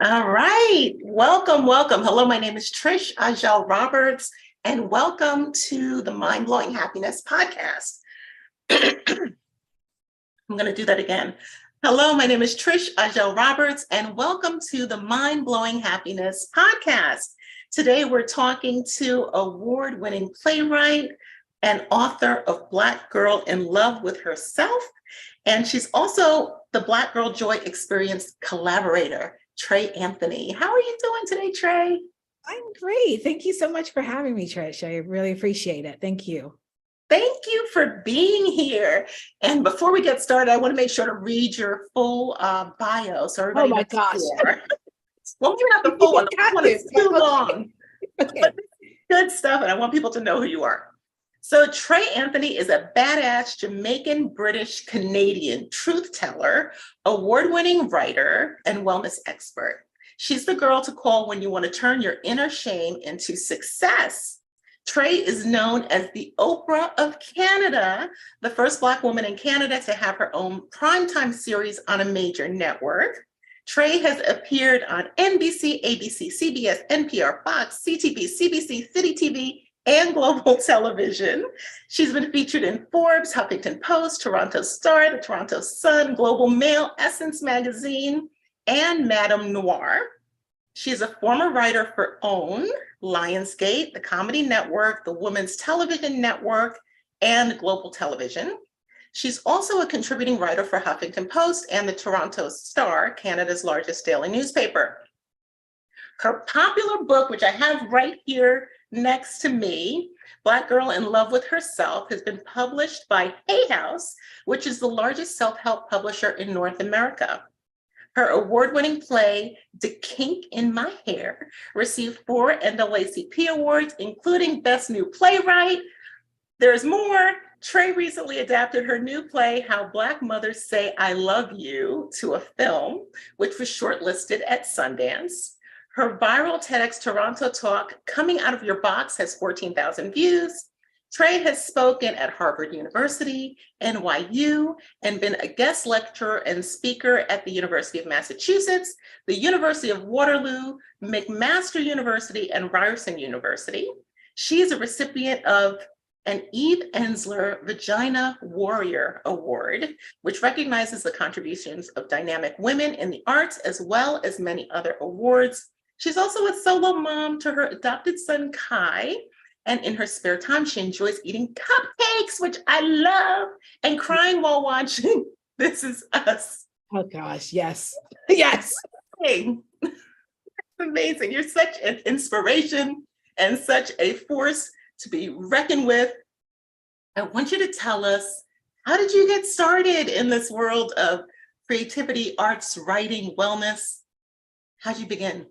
All right. Welcome, welcome. Hello, my name is Trish Ajel Roberts, and welcome to the Mind Blowing Happiness podcast. I'm going to do that again. Hello, my name is Trish Ajel Roberts, and welcome to the Mind Blowing Happiness podcast. Today, we're talking to award-winning playwright and author of Black Girl in Love with Herself, and she's also the Black Girl Joy Experience collaborator, Trey Anthony. How are you doing today, Trey? I'm great. Thank you so much for having me, Trish. I really appreciate it. Thank you. Thank you for being here. And before we get started, I want to make sure to read your full bio so everybody knows who you are. Well, maybe not the full one. I want it's too long. Okay. But good stuff, and I want people to know who you are. So Trey Anthony is a badass Jamaican-British-Canadian truth teller, award-winning writer, and wellness expert. She's the girl to call when you want to turn your inner shame into success. Trey is known as the Oprah of Canada, the first Black woman in Canada to have her own primetime series on a major network. Trey has appeared on NBC, ABC, CBS, NPR, Fox, CTV, CBC, City TV, and global television. She's been featured in Forbes, Huffington Post, Toronto Star, the Toronto Sun, Global Mail, Essence Magazine, and Madame Noir. She's a former writer for OWN, Lionsgate, the Comedy Network, the Women's Television Network, and Global Television. She's also a contributing writer for Huffington Post and the Toronto Star, Canada's largest daily newspaper. Her popular book, which I have right here next to me, Black Girl in Love with Herself, has been published by Hay House, which is the largest self-help publisher in North America. Her award-winning play, The Kink in My Hair, received 4 NAACP awards, including Best New Playwright. There's more. Trey recently adapted her new play, How Black Mothers Say I Love You, to a film, which was shortlisted at Sundance. Her viral TEDx Toronto talk, Coming Out of Your Box, has 14,000 views. Trey has spoken at Harvard University, NYU, and been a guest lecturer and speaker at the University of Massachusetts, the University of Waterloo, McMaster University, and Ryerson University. She is a recipient of an Eve Ensler Vagina Warrior Award, which recognizes the contributions of dynamic women in the arts, as well as many other awards. She's also a solo mom to her adopted son, Kai, and in her spare time, she enjoys eating cupcakes, which I love, and crying while watching This Is Us. Oh gosh, yes, yes. It's amazing. You're such an inspiration and such a force to be reckoned with. I want you to tell us, how did you get started in this world of creativity, arts, writing, wellness? How'd you begin?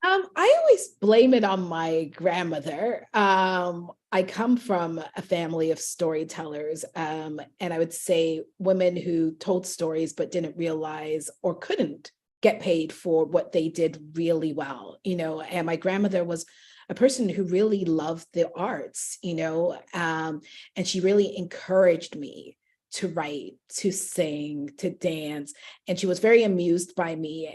I always blame it on my grandmother. I come from a family of storytellers, and I would say women who told stories but didn't realize or couldn't get paid for what they did really well, and my grandmother was a person who really loved the arts, and she really encouraged me to write, to sing, to dance, and she was very amused by me.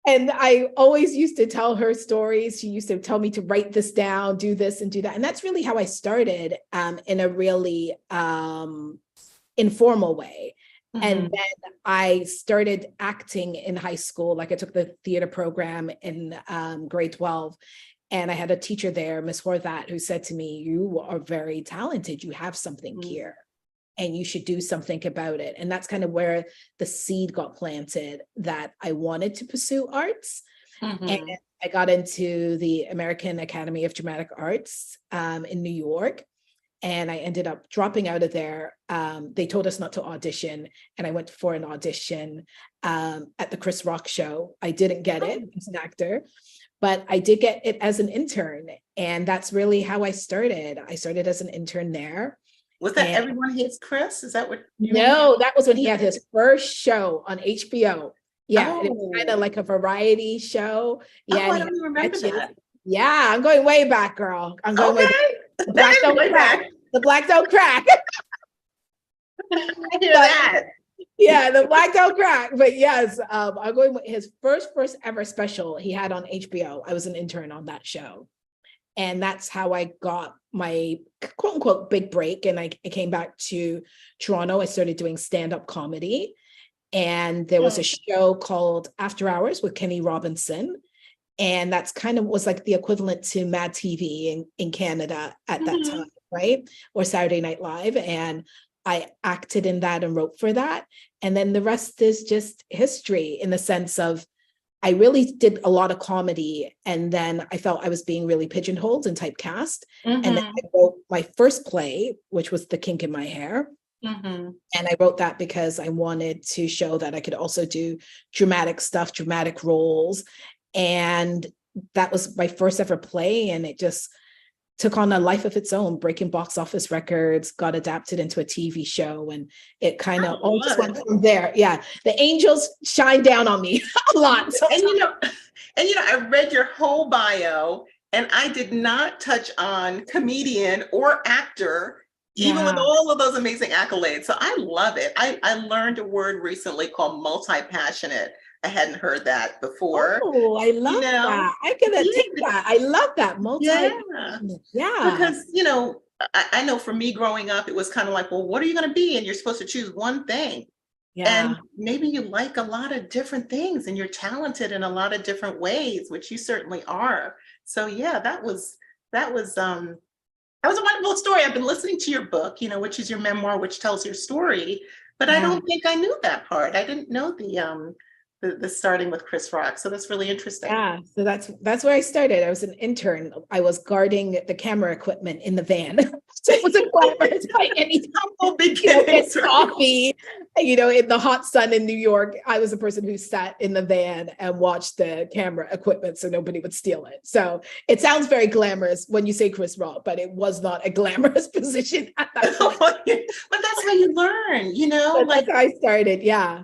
And I always used to tell her stories. She used to tell me to write this down, do this and do that. And that's really how I started, in a really informal way. Mm-hmm. And then I started acting in high school. Like I took the theater program in grade 12. And I had a teacher there, Miss Horvat, who said to me, you are very talented. You have something here. And you should do something about it. And that's kind of where the seed got planted that I wanted to pursue arts. Mm-hmm. And I got into the American Academy of Dramatic Arts in New York. And I ended up dropping out of there. They told us not to audition. And I went for an audition at the Chris Rock show. I didn't get it as an actor, but I did get it as an intern. And that's really how I started. I started as an intern there. Was that Everyone Hates Chris? Is that what? No, that was when he had his first show on HBO. Yeah, it was kind of like a variety show. Yeah, I don't even remember that. Yeah, I'm going way back, girl. I'm going way back. The black don't crack. The black don't crack. I hear that. Yeah, the black don't crack. But yes, I'm going with his first ever special he had on HBO. I was an intern on that show. And that's how I got my quote unquote big break. And I came back to Toronto. I started doing stand-up comedy. And there was a show called After Hours with Kenny Robinson. And that's kind of was like the equivalent to Mad TV in Canada at that time, right? Or Saturday Night Live. And I acted in that and wrote for that. And then the rest is just history in the sense of I really did a lot of comedy. And then I felt I was being really pigeonholed and typecast. And then I wrote my first play, which was The Kink in My Hair. And I wrote that because I wanted to show that I could also do dramatic stuff, dramatic roles. And that was my first ever play. And it just took on a life of its own, breaking box office records, got adapted into a TV show. And it kind of all just went from there. Yeah. The angels shine down on me a lot. And I read your whole bio and I did not touch on comedian or actor, even with all of those amazing accolades. So I love it. I learned a word recently called multi-passionate. I hadn't heard that before. Oh, I love that. I can take that. I love that. Yeah. Because, I know for me growing up, it was kind of like, well, what are you going to be? And you're supposed to choose one thing. Yeah. And maybe you like a lot of different things and you're talented in a lot of different ways, which you certainly are. So yeah, that was a wonderful story. I've been listening to your book, which is your memoir, which tells your story, but I don't think I knew that part. I didn't know the starting with Chris Rock. So that's really interesting. Yeah. So that's where I started. I was an intern. I was guarding the camera equipment in the van. So it wasn't glamorous by any time. Get coffee, in the hot sun in New York. I was the person who sat in the van and watched the camera equipment so nobody would steal it. So it sounds very glamorous when you say Chris Rock, but it was not a glamorous position at that point. But that's how you learn, That's how I started. Yeah.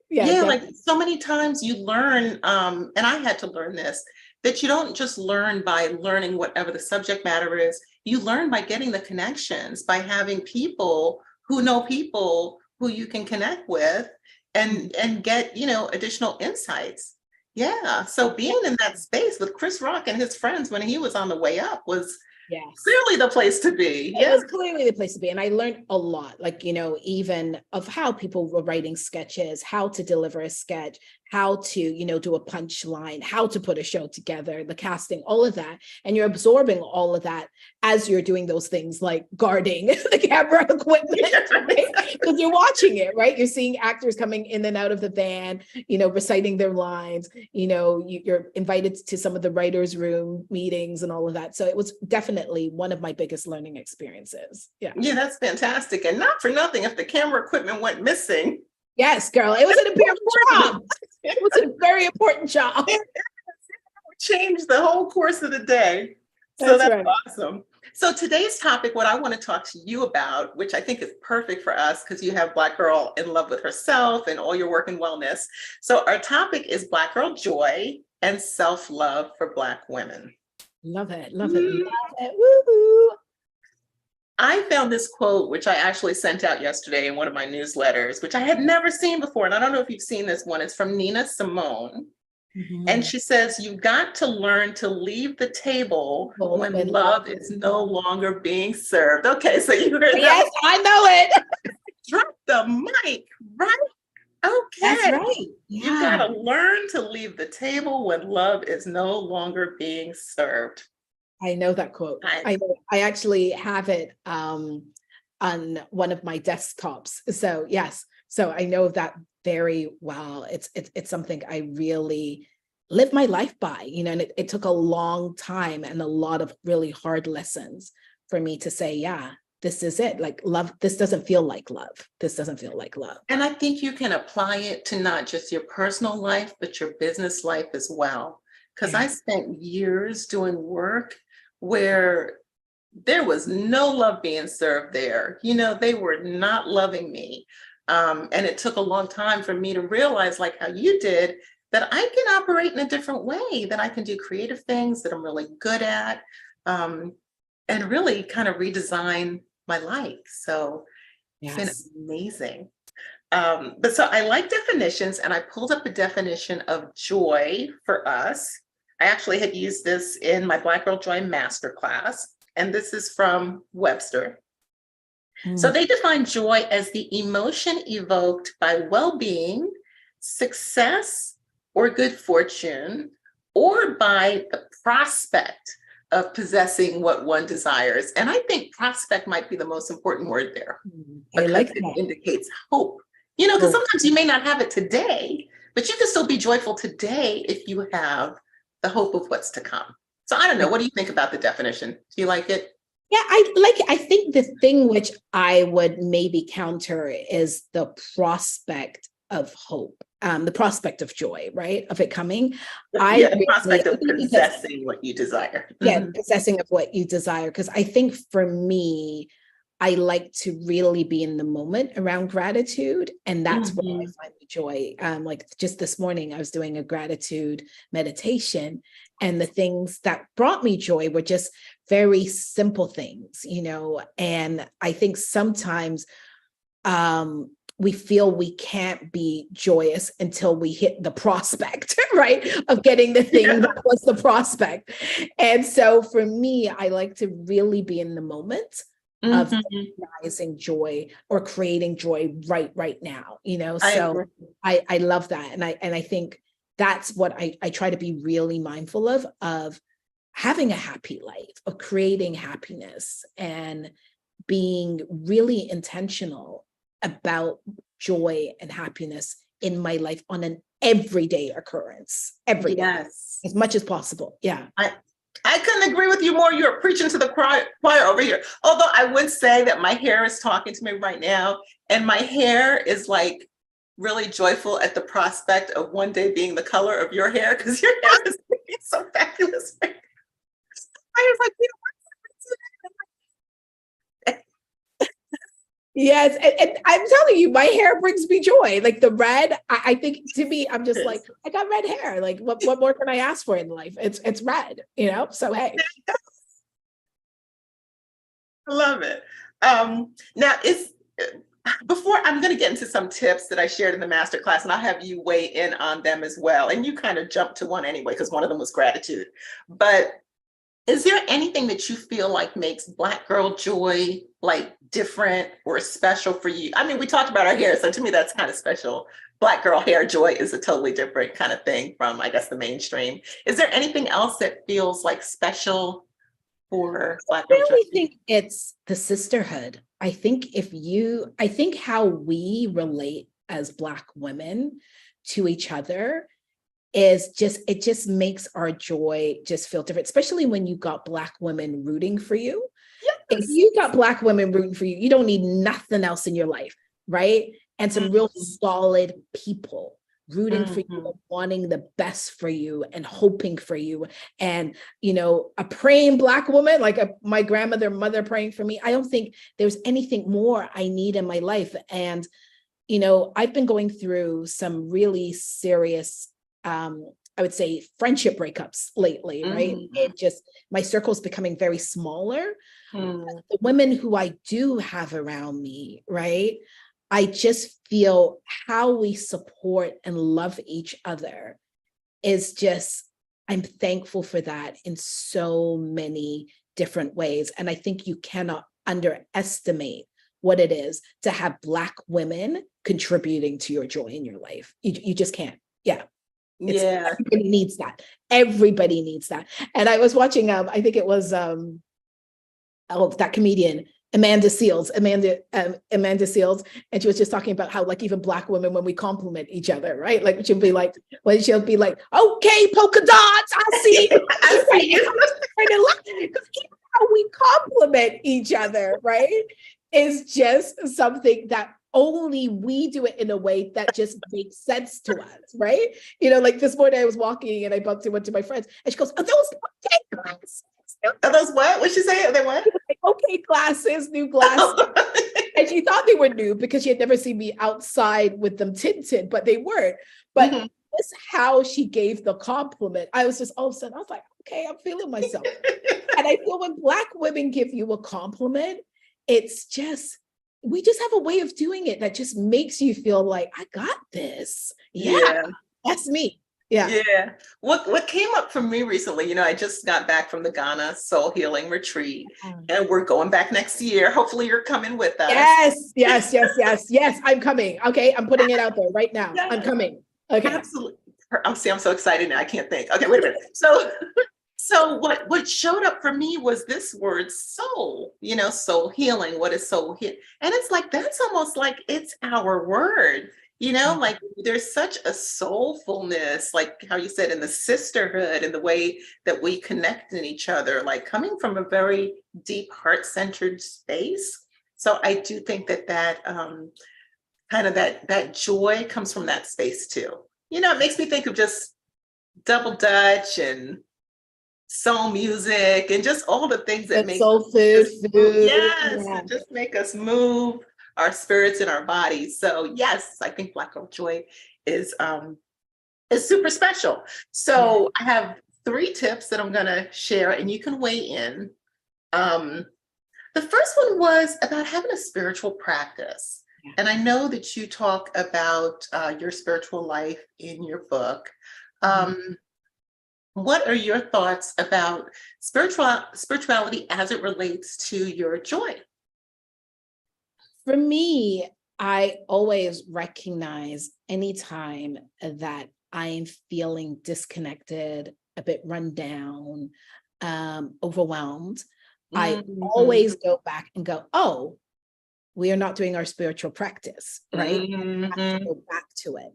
Yeah, like so many times you learn, and I had to learn this, that you don't just learn by learning whatever the subject matter is. You learn by getting the connections, by having people who know people who you can connect with and get, additional insights. Yeah. So being in that space with Chris Rock and his friends when he was on the way up was clearly the place to be. It was clearly the place to be. And I learned a lot, even of how people were writing sketches, how to deliver a sketch, how to, do a punchline, how to put a show together, the casting, all of that. And you're absorbing all of that as you're doing those things like guarding the camera equipment, right? Because you're watching it, right? You're seeing actors coming in and out of the van, reciting their lines, you're invited to some of the writers' room meetings and all of that. So it was definitely one of my biggest learning experiences. Yeah, that's fantastic. And not for nothing, if the camera equipment went missing. Yes, girl, it was an important job. It was a very important job. It changed the whole course of the day. So that's right. Awesome. So today's topic, what I want to talk to you about, which I think is perfect for us because you have Black Girl in Love with Herself and all your work in wellness. So our topic is Black Girl Joy and self-love for Black women. Love it. Love it. Love it. Woo-hoo. I found this quote, which I actually sent out yesterday in one of my newsletters, which I had never seen before. And I don't know if you've seen this one. It's from Nina Simone. And she says, you've got to learn to leave the table when love is no longer being served. Okay, so you heard that. Yes, I know it. Drop the mic, right? Okay. That's right. Yeah. You've got to learn to leave the table when love is no longer being served. I know that quote. I actually have it on one of my desktops. So yes, so I know that very well. It's something I really live my life by, and it took a long time and a lot of really hard lessons for me to say, yeah, this is it. Like love, this doesn't feel like love. This doesn't feel like love. And I think you can apply it to not just your personal life, but your business life as well. Because I spent years doing work where there was no love being served there. They were not loving me. And it took a long time for me to realize, like how you did, that I can operate in a different way, that I can do creative things that I'm really good at, and really kind of redesign my life. So it's been amazing. But so I like definitions, and I pulled up a definition of joy for us. I actually had used this in my Black Girl Joy Masterclass, and this is from Webster. So they define joy as the emotion evoked by well-being, success, or good fortune, or by the prospect of possessing what one desires. And I think prospect might be the most important word there, I like because that. it indicates hope. You know, because sometimes you may not have it today, but you can still be joyful today if you have the hope of what's to come. So I don't know. What do you think about the definition? Do you like it? Yeah, I think the thing which I would maybe counter is the prospect of hope, the prospect of joy, right? Of it coming. The prospect of possessing what you desire. Yeah, possessing of what you desire. Because I think for me, I like to really be in the moment around gratitude. And that's where I find the joy. Like just this morning, I was doing a gratitude meditation, and the things that brought me joy were just very simple things, you know. And I think sometimes we feel we can't be joyous until we hit the prospect, right? Of getting the thing that was the prospect. And so for me, I like to really be in the moment of recognizing joy or creating joy right now, you know. So I love that. And I think that's what I try to be really mindful of having a happy life, of creating happiness, and being really intentional about joy and happiness in my life on an everyday occurrence, every day, as much as possible. Yeah. I couldn't agree with you more. You're preaching to the choir over here. Although I would say that my hair is talking to me right now, and my hair is like really joyful at the prospect of one day being the color of your hair, because your hair is so fabulous. I was like, you know, yes, and I'm telling you, my hair brings me joy. Like the red, I think to me, I'm just like, I got red hair. Like, what more can I ask for in life? It's red, you know. So hey, I love it. Now, before I'm going to get into some tips that I shared in the masterclass, and I'll have you weigh in on them as well. And you kind of jumped to one anyway, because one of them was gratitude. But is there anything that you feel like makes Black girl joy like different or special for you? I mean, we talked about our hair, so to me that's kind of special. Black girl hair joy is a totally different kind of thing from, I guess, the mainstream. Is there anything else that feels like special for Black girl joy? I really think it's the sisterhood. I think how we relate as Black women to each other it just makes our joy just feel different, especially when you got Black women rooting for you. Yes. If you got Black women rooting for you, you don't need nothing else in your life, right? And some real solid people rooting for you, and wanting the best for you and hoping for you. And, you know, a praying Black woman, like my mother praying for me. I don't think there's anything more I need in my life. And, you know, I've been going through some really serious I would say friendship breakups lately, right? It just, my circle is becoming very smaller. The women who I do have around me, right? I just feel how we support and love each other is just, I'm thankful for that in so many different ways. And I think you cannot underestimate what it is to have Black women contributing to your joy in your life. You just can't. Yeah. Everybody needs that. Everybody needs that. And I was watching, I think it was that comedian, Amanda Seales, and she was just talking about how like even Black women, when we compliment each other, right? Like she'll be like, okay, polka dots, I see you. I see you. Because even how we compliment each other, right, is just something that only we do it in a way that just makes sense to us, right? You know, like this morning I was walking and I bumped into one of my friends and she goes, "Are those okay glasses?" Are those what? What'd she say? Are they what? Like, okay glasses, new glasses. And she thought they were new because she had never seen me outside with them tinted, but they weren't. But that's how she gave the compliment. I was just all of a sudden, I was like, okay, I'm feeling myself. And I feel when Black women give you a compliment, it's just, we just have a way of doing it that just makes you feel like, I got this. Yeah. That's me. Yeah. Yeah. What came up for me recently, I just got back from the Ghana Soul Healing Retreat, and we're going back next year. Hopefully you're coming with us. Yes. I'm coming. Okay. I'm putting it out there right now. Yes. I'm coming. Okay. Absolutely. I'm so excited now. I can't think. Okay, wait a minute. So what showed up for me was this word soul, soul healing. What is soul healing? And it's like, that's almost like it's our word. Like there's such a soulfulness, like how you said, in the sisterhood and the way that we connect in each other, like coming from a very deep heart-centered space. So I do think that kind of that joy comes from that space too. It makes me think of just double Dutch and soul music and just all the things that make soul food. Yes, yeah. Just make us move our spirits and our bodies. So yes, I think Black Girl Joy is super special. So I have 3 tips that I'm gonna share, and you can weigh in. The first one was about having a spiritual practice. Yeah. And I know that you talk about your spiritual life in your book. What are your thoughts about spirituality as it relates to your joy? For me, I always recognize anytime that I'm feeling disconnected, a bit run down, overwhelmed, I always go back and go, oh, we are not doing our spiritual practice, right? I have to go back to it.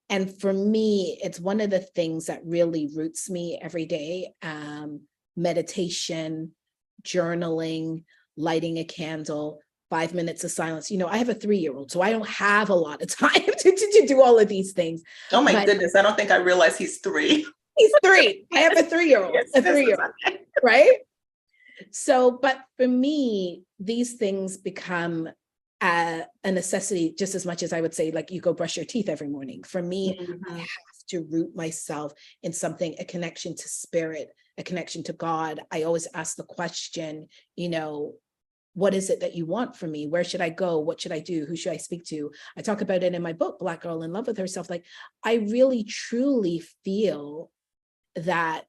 And for me, it's one of the things that really roots me every day. Meditation, journaling, lighting a candle, 5 minutes of silence. I have a 3-year-old, so I don't have a lot of time to do all of these things. Oh my goodness, I don't think I realized he's 3. He's 3. I have a 3-year-old, right? So, but for me, these things become a necessity just as much as I would say, like, you go brush your teeth every morning. For me, I have to root myself in something, a connection to spirit, a connection to God. I always ask the question, what is it that you want from me? Where should I go? What should I do? Who should I speak to? I talk about it in my book, Black Girl in Love with Herself. Like, I really, truly feel that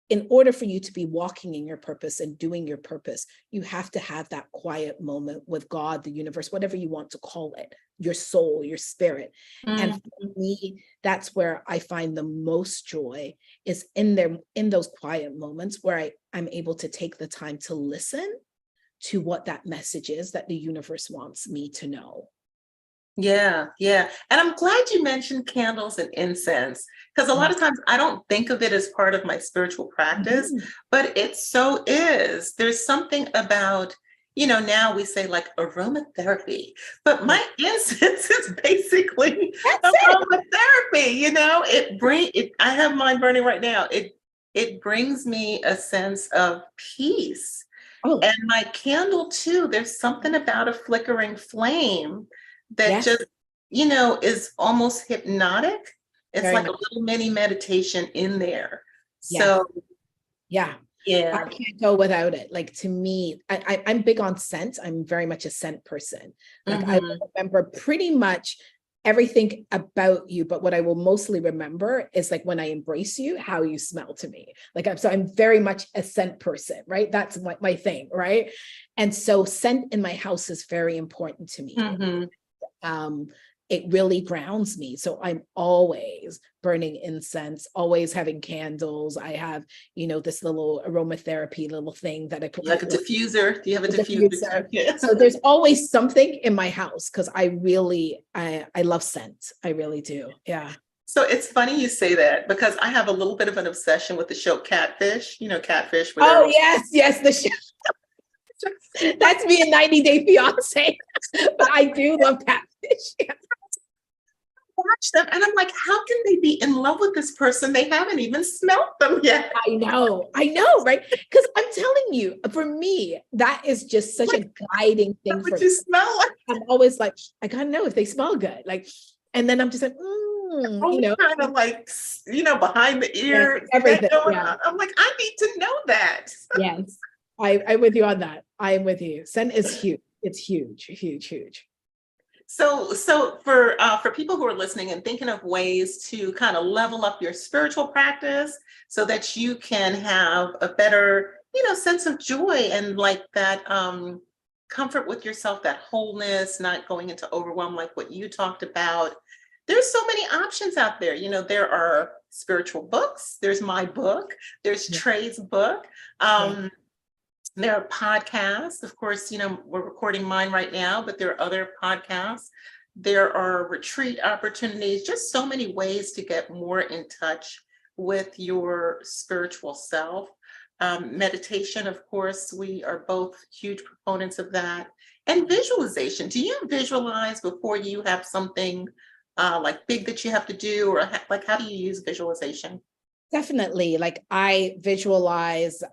in order for you to be walking in your purpose and doing your purpose, you have to have that quiet moment with God, the universe, whatever you want to call it, your soul, your spirit. And for me, that's where I find the most joy, is in those quiet moments where I'm able to take the time to listen to what that message is that the universe wants me to know. Yeah. And I'm glad you mentioned candles and incense, because a lot of times I don't think of it as part of my spiritual practice, but it so is. There's something about, now we say like aromatherapy, but my incense is basically aromatherapy. I have mine burning right now. It brings me a sense of peace. And my candle too, there's something about a flickering flame that just, is almost hypnotic. It's very like a little mini meditation in there. So I can't go without it. Like, to me, I'm big on scent. I'm very much a scent person. Like, I remember pretty much everything about you, but what I will mostly remember is like when I embrace you, how you smell to me. Like, I'm very much a scent person, right? That's my thing, right? And so scent in my house is very important to me. It really grounds me. So I'm always burning incense, always having candles. I have, this little aromatherapy little thing that I put. Like a diffuser. Do you have a diffuser? Yeah. So there's always something in my house, because I love scent. I really do. Yeah. So it's funny you say that, because I have a little bit of an obsession with the show Catfish. Catfish. Oh, yes, the show. That's me in 90 Day Fiance. But I do love Catfish. Watch them and I'm like, how can they be in love with this person? They haven't even smelled them yet. I know, right? Because I'm telling you, for me, that is just such a guiding thing. What you smell like? I'm always like, I gotta know if they smell good. Like, and then I'm just like, kind of like, behind the ear, everything. I'm like, I need to know that. Yes, I'm with you on that. I am with you. Scent is huge. it's huge, huge, huge. So for people who are listening and thinking of ways to kind of level up your spiritual practice so that you can have a better, sense of joy and like that comfort with yourself, that wholeness, not going into overwhelm like what you talked about. There's so many options out there. There are spiritual books. There's my book. There's Trey's book. There are podcasts. Of course, we're recording mine right now, but there are other podcasts. There are retreat opportunities, just so many ways to get more in touch with your spiritual self. Meditation, of course, we are both huge proponents of that. And visualization. Do you visualize before you have something like big that you have to do, or like how do you use visualization? Definitely. Like I visualize,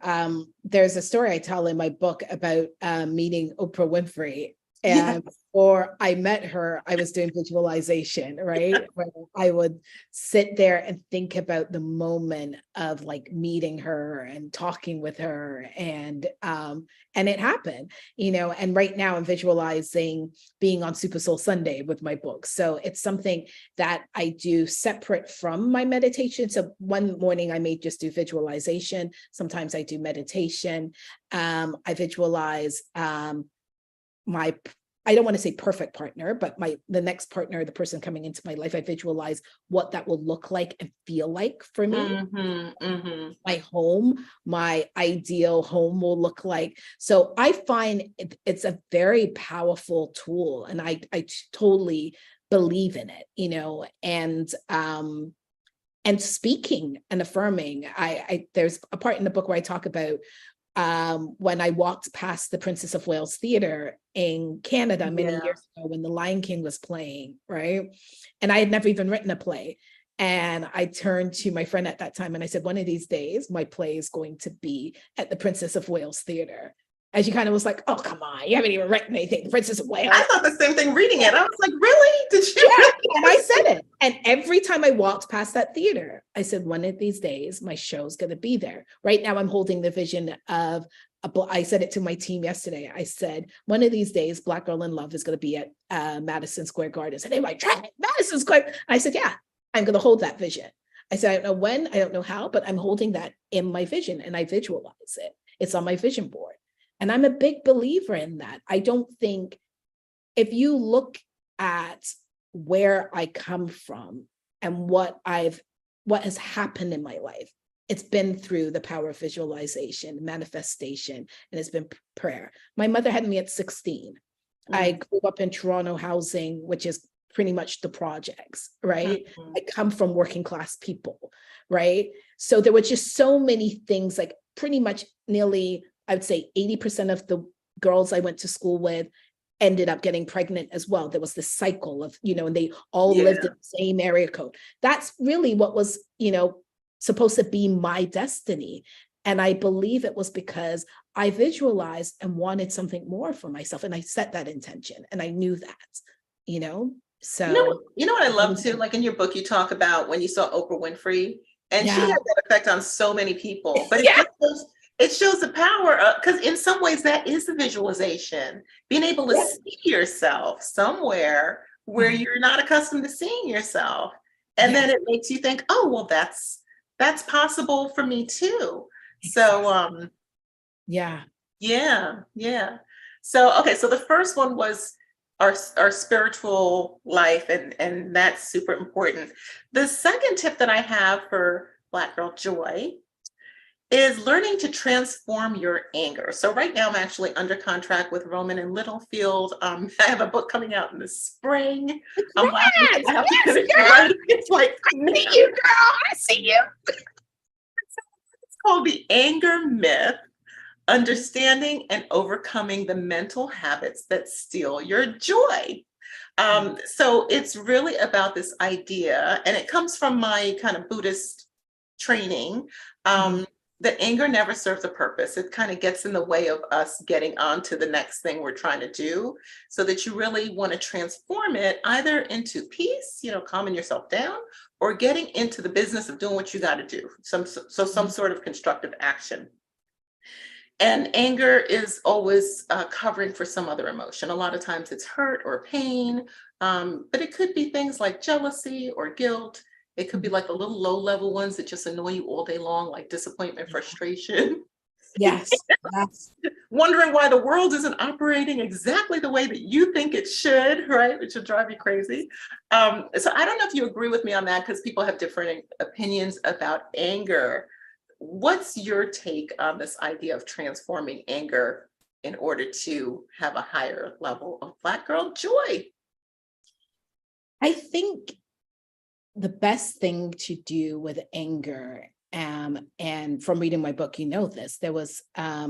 there's a story I tell in my book about meeting Oprah Winfrey. And before I met her, I was doing visualization, right? Where I would sit there and think about the moment of like meeting her and talking with her, and it happened, and right now I'm visualizing being on Super Soul Sunday with my book. So it's something that I do separate from my meditation. So one morning I may just do visualization. Sometimes I do meditation. I visualize I don't want to say perfect partner, but the next partner, the person coming into my life, I visualize what that will look like and feel like for me. My home, my ideal home will look like. So I find it's a very powerful tool, and I totally believe in it, and speaking and affirming. There's a part in the book where I talk about when I walked past the Princess of Wales Theatre in Canada many years ago when The Lion King was playing, right? And I had never even written a play. And I turned to my friend at that time and I said, one of these days, my play is going to be at the Princess of Wales Theatre. And she kind of was like, oh, come on, you haven't even written anything, the Princess of Wales. I thought the same thing reading it. I was like, really? Did you? Yeah, and I said it. And every time I walked past that theater, I said, one of these days, my show's going to be there. Right now, I'm holding the vision of, I said it to my team yesterday. I said, one of these days, Black Girl in Love is going to be at Madison Square Garden. And they were like, try Madison Square. I said, yeah, I'm going to hold that vision. I said, I don't know when, I don't know how, but I'm holding that in my vision and I visualize it. It's on my vision board. And I'm a big believer in that. I don't think, if you look at where I come from and what has happened in my life, it's been through the power of visualization, manifestation, and it's been prayer. My mother had me at 16. I grew up in Toronto housing, which is pretty much the projects, right? I come from working class people, right? So there were just so many things, like pretty much nearly, I would say 80% of the girls I went to school with ended up getting pregnant as well. There was this cycle of, and they all lived in the same area code. That's really what was, supposed to be my destiny. And I believe it was because I visualized and wanted something more for myself. And I set that intention and I knew that, so. You know what I love too? Like in your book, you talk about when you saw Oprah Winfrey, and she had that effect on so many people, but it shows the power of, because in some ways that is the visualization, being able to see yourself somewhere where you're not accustomed to seeing yourself. And then it makes you think, oh, well, that's possible for me too. So, yeah. So, okay. So the first one was our spiritual life, and that's super important. The second tip that I have for Black Girl Joy is learning to transform your anger. So right now I'm actually under contract with Roman and Littlefield. I have a book coming out in the spring. I'm laughing. I have to finish it. It's like, I see you, girl. I see you. It's called The Anger Myth: Understanding and Overcoming the Mental Habits That Steal Your Joy. So it's really about this idea, and it comes from my kind of Buddhist training. The anger never serves a purpose. It kind of gets in the way of us getting on to the next thing we're trying to do, so that you really want to transform it either into peace, calming yourself down, or getting into the business of doing what you got to do. Some sort of constructive action. And anger is always covering for some other emotion. A lot of times it's hurt or pain, but it could be things like jealousy or guilt. It could be like the little low level ones that just annoy you all day long, like disappointment, frustration. Yes. Yes. Wondering why the world isn't operating exactly the way that you think it should, right? Which would drive you crazy. So I don't know if you agree with me on that, because people have different opinions about anger. What's your take on this idea of transforming anger in order to have a higher level of Black girl joy? I think the best thing to do with anger, and from reading my book, you know this, there was a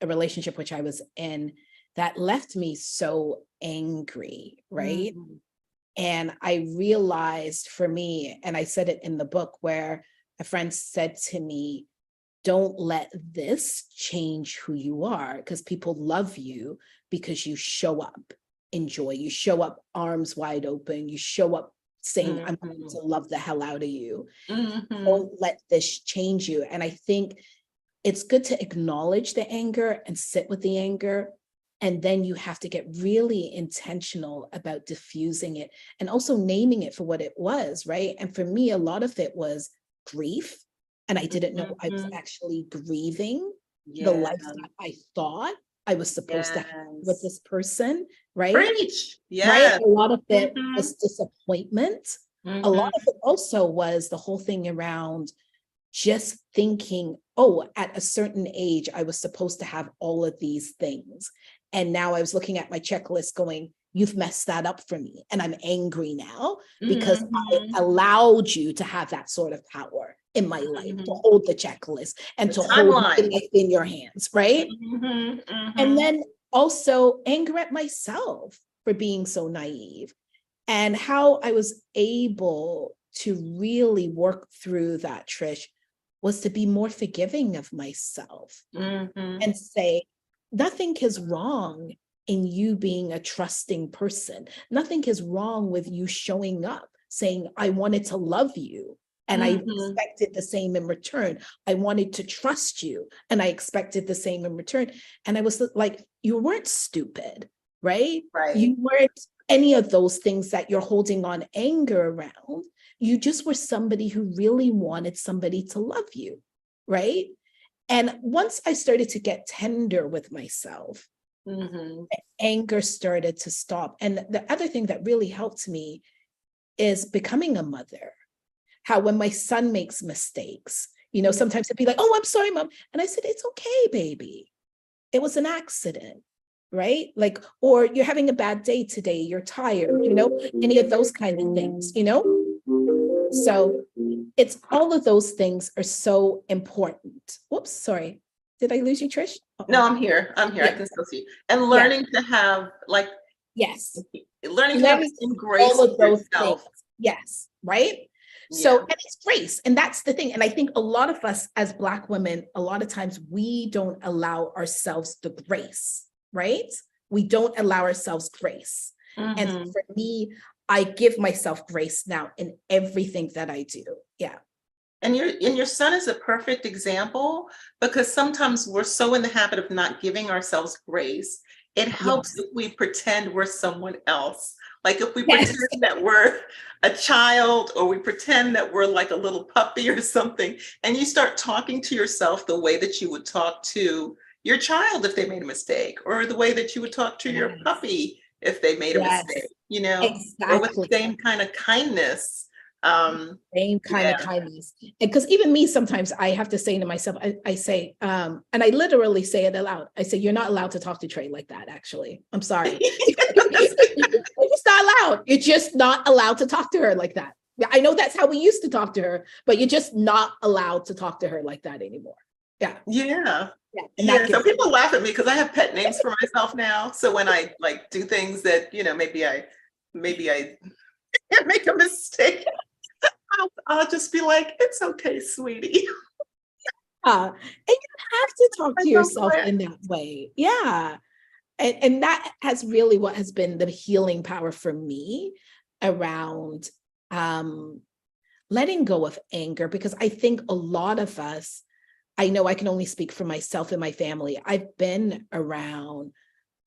relationship which I was in that left me so angry, right? Mm-hmm. And I realized for me, and I said it in the book, where a friend said to me, don't let this change who you are, because people love you because you show up in joy, you show up arms wide open, you show up saying, I'm going to love the hell out of you. Don't let this change you. And I think it's good to acknowledge the anger and sit with the anger. And then you have to get really intentional about diffusing it and also naming it for what it was, right? And for me, a lot of it was grief. And I didn't know I was actually grieving the life that I thought I was supposed to have with this person, right? Preach. Right? A lot of it was disappointment. A lot of it also was the whole thing around just thinking, oh, at a certain age, I was supposed to have all of these things. And now I was looking at my checklist going, you've messed that up for me. And I'm angry now because I allowed you to have that sort of power in my life, to hold the checklist and to hold it in your hands, right? And then also anger at myself for being so naive, and how I was able to really work through that, Trish, was to be more forgiving of myself and say, nothing is wrong in you being a trusting person. Nothing is wrong with you showing up, saying, I wanted to love you and I expected the same in return. I wanted to trust you and I expected the same in return. And I was like, you weren't stupid, right? You weren't any of those things that you're holding on anger around. You just were somebody who really wanted somebody to love you, right? And once I started to get tender with myself, the anger started to stop. And the other thing that really helped me is becoming a mother. How when my son makes mistakes, you know, sometimes he'd be like, oh, I'm sorry, Mom. And I said, it's okay, baby. It was an accident, right? Like, or you're having a bad day today, you're tired, you know, any of those kind of things, you know? So it's all of those things are so important. Whoops, sorry. Did I lose you, Trish? No, I'm here. I can still see you. And learning to have like, learning to have grace all of those yourself. things. Yes, right? So, and it's grace. And that's the thing. And I think a lot of us as Black women, a lot of times we don't allow ourselves the grace, right? We don't allow ourselves grace. And so for me, I give myself grace now in everything that I do. Yeah. And your son is a perfect example, because sometimes we're so in the habit of not giving ourselves grace. It helps if we pretend we're someone else. Like if we pretend that we're a child, or we pretend that we're like a little puppy or something, and you start talking to yourself the way that you would talk to your child if they made a mistake, or the way that you would talk to your puppy if they made a mistake, you know, or with the same kind of kindness. Same kind of kindness. And because even me, sometimes I have to say to myself, I say, and I literally say it aloud. I say, you're not allowed to talk to Trey like that, actually. I'm sorry. You're just not allowed. You're just not allowed to talk to her like that. I know that's how we used to talk to her, but you're just not allowed to talk to her like that anymore. So people laugh at me because I have pet names for myself now. So when I like do things that, you know, maybe I make a mistake, I'll just be like, it's okay, sweetie. And you have to talk to yourself in that way. Yeah. And that has really what has been the healing power for me around letting go of anger, because I think a lot of us I know I can only speak for myself and my family. I've been around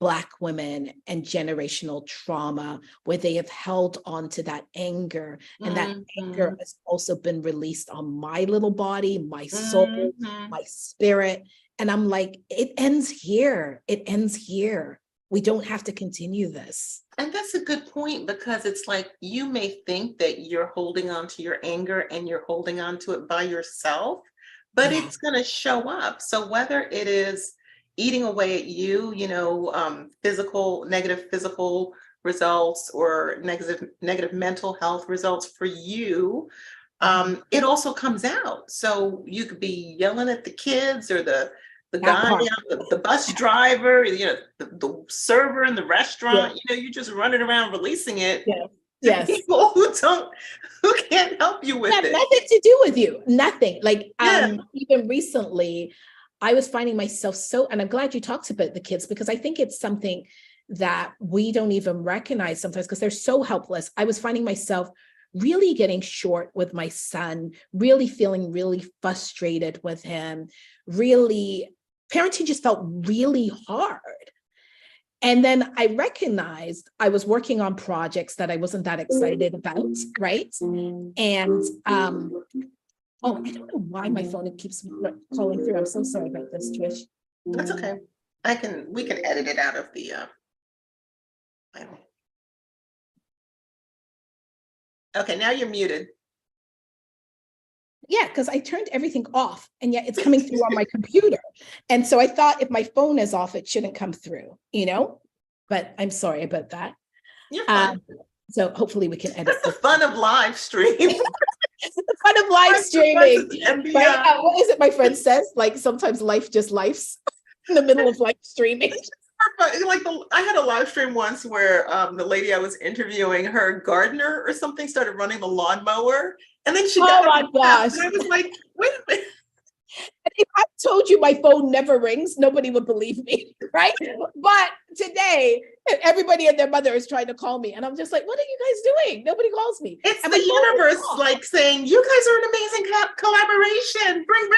Black women and generational trauma where they have held on to that anger, and that anger has also been released on my little body, my soul, my spirit. And I'm like, it ends here. It ends here. We don't have to continue this. And that's a good point, because it's like, you may think that you're holding on to your anger and you're holding on to it by yourself, but it's going to show up. So whether it is eating away at you, negative physical results, or negative mental health results for you, it also comes out. So you could be yelling at the kids, or the guy, the bus driver, the server in the restaurant, you're just running around releasing it. Yes. People who can't help you with it. Nothing to do with you. Nothing. Like, even recently, I was finding myself and I'm glad you talked about the kids, because I think it's something that we don't even recognize sometimes because they're so helpless. I was finding myself really getting short with my son, really feeling really frustrated with him, really, parenting just felt really hard. And then I recognized I was working on projects that I wasn't that excited about, right? And I don't know why my phone keeps calling through. I'm so sorry about this, Trish. That's okay. We can edit it out of the Okay, now you're muted. Yeah, because I turned everything off, and yet it's coming through on my computer. And so I thought if my phone is off, it shouldn't come through, but I'm sorry about that. You're fine. So hopefully we can edit. That's the fun of live stream. The fun of live streaming. Right? What is it my friend says? Like, sometimes life just lifes in the middle of live streaming. Like, I had a live stream once where the lady I was interviewing, her gardener or something, started running the lawnmower, and then she got my gosh. And I was like, wait a minute. If I told you my phone never rings, nobody would believe me, right? But today, everybody and their mother is trying to call me, and I'm just like, what are you guys doing? Nobody calls me. It's the universe like saying, you guys are an amazing collaboration. Bring.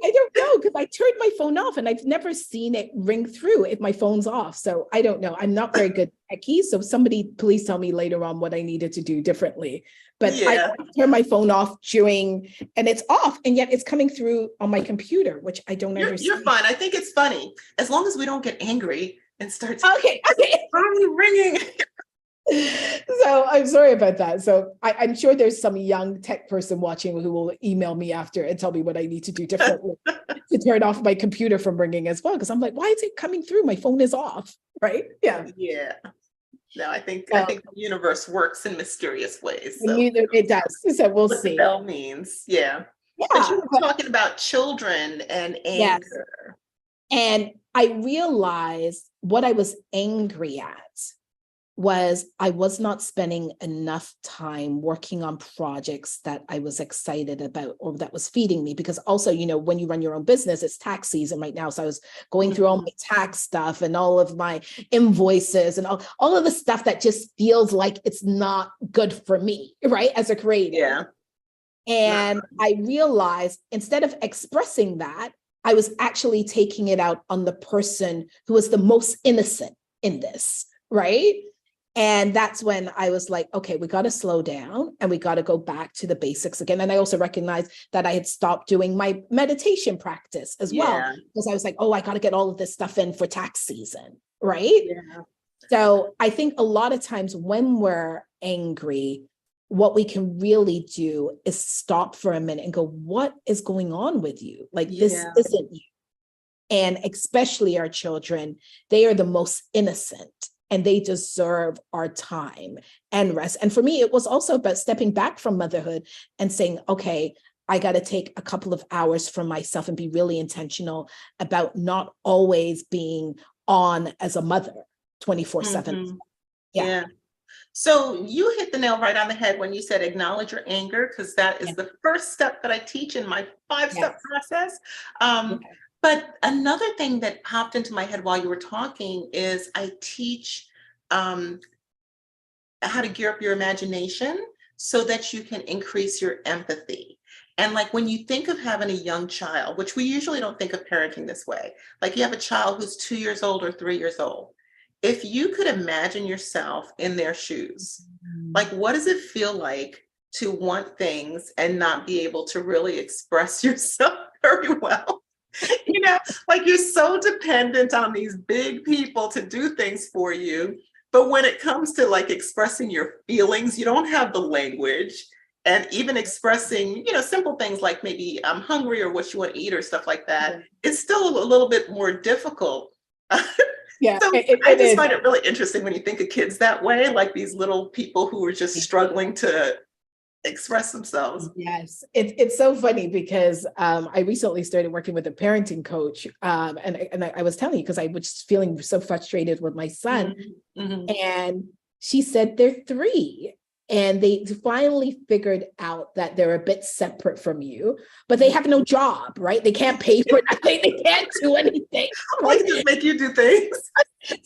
I don't know, because I turned my phone off and I've never seen it ring through if my phone's off. So I don't know. I'm not very good at keys. So somebody please tell me later on what I needed to do differently. But I turn my phone off and it's off, and yet it's coming through on my computer, which I don't understand. You're fine. I think it's funny, as long as we don't get angry and start ringing. So I'm sorry about that. So I'm sure there's some young tech person watching who will email me after and tell me what I need to do differently to turn off my computer from ringing as well. Because I'm like, why is it coming through? My phone is off, right? Yeah. No, I think the universe works in mysterious ways. So. It does. So we'll see. What the bell means. Yeah. But you were talking about children and anger. Yes. And I realized what I was angry at was I was not spending enough time working on projects that I was excited about or that was feeding me. Because also, when you run your own business, it's tax season right now. So I was going through all my tax stuff and all of my invoices and all of the stuff that just feels like it's not good for me, right? As a creator. Yeah. And I realized instead of expressing that, I was actually taking it out on the person who was the most innocent in this, right? And that's when I was like, okay, we got to slow down and we got to go back to the basics again. And I also recognized that I had stopped doing my meditation practice as well, because I was like, I got to get all of this stuff in for tax season, right? Yeah. So I think a lot of times when we're angry, what we can really do is stop for a minute and go, what is going on with you? Like, this isn't you. And especially our children, they are the most innocent. And they deserve our time and rest. And for me, it was also about stepping back from motherhood and saying, okay, I got to take a couple of hours for myself and be really intentional about not always being on as a mother 24/7. Yeah. So you hit the nail right on the head when you said acknowledge your anger, because that is the first step that I teach in my 5-step process. But another thing that popped into my head while you were talking is I teach how to gear up your imagination so that you can increase your empathy. And like when you think of having a young child, which we usually don't think of parenting this way, like you have a child who's 2 years old or 3 years old. If you could imagine yourself in their shoes, like what does it feel like to want things and not be able to really express yourself very well? You know, like you're so dependent on these big people to do things for you. But when it comes to like expressing your feelings, you don't have the language. And even expressing, simple things like maybe I'm hungry or what you want to eat or stuff like that, it's still a little bit more difficult. Yeah, So it I just is. find it really interesting when you think of kids that way, like these little people who are just struggling to express themselves. Yes, it's so funny because I recently started working with a parenting coach, and I was telling you because I was feeling so frustrated with my son, and she said they're 3, and they finally figured out that they're a bit separate from you, but they have no job, right? They can't pay for nothing, they can't do anything. Right? They just make you do things.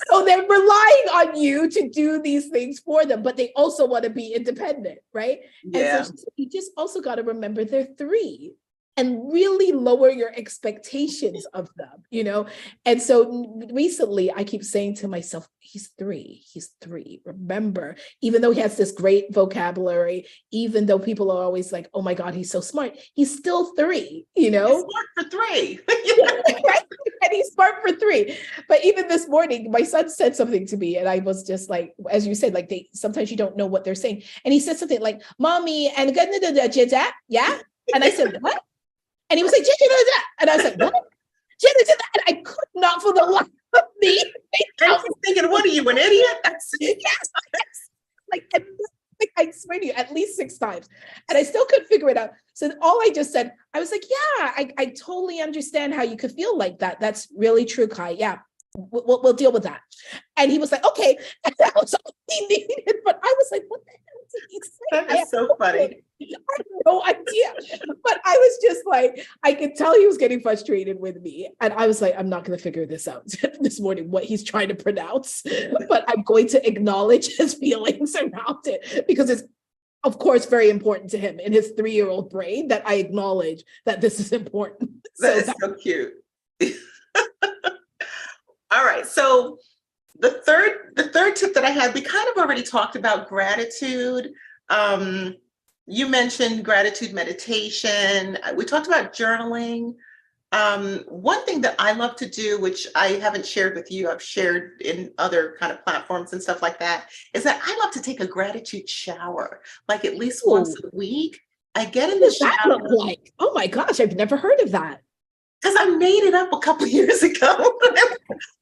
So they're relying on you to do these things for them, but they also want to be independent, right? Yeah. And so you just also got to remember they're 3 and really lower your expectations of them. And so recently I keep saying to myself, he's 3. Remember, even though he has this great vocabulary, even though people are always like, oh my God, he's so smart, he's still 3, He's smart for 3. Right? And he's smart for 3. But even this morning, my son said something to me, and I was just like, as you said, like sometimes you don't know what they're saying. And he said something like, "Mommy," and yeah. And I said, "What?" And he was like, and I was like, "What?" And I could not for the life of me. I was thinking, what are you, an idiot? Yes. Like I swear to you, at least 6 times. And I still couldn't figure it out. So all I just said, I was like, yeah, I totally understand how you could feel like that. That's really true, Kai. Yeah, we'll deal with that. And he was like, okay. And that was all he needed. But I was like, what the hell did he say? That is so funny. I had no idea. But I was just like, I could tell he was getting frustrated with me. And I was like, I'm not going to figure this out this morning, what he's trying to pronounce. But I'm going to acknowledge his feelings around it because it's, of course, very important to him in his 3-year-old brain that I acknowledge that this is important. That is so cute. All right. So the third tip that I had, we kind of already talked about gratitude. You mentioned gratitude meditation. We talked about journaling. One thing that I love to do, which I haven't shared with you, I've shared in other kind of platforms and stuff like that, is that I love to take a gratitude shower, like at least once a week. I get in the shower. What does that look like? Oh my gosh, I've never heard of that. Because I made it up a couple years ago.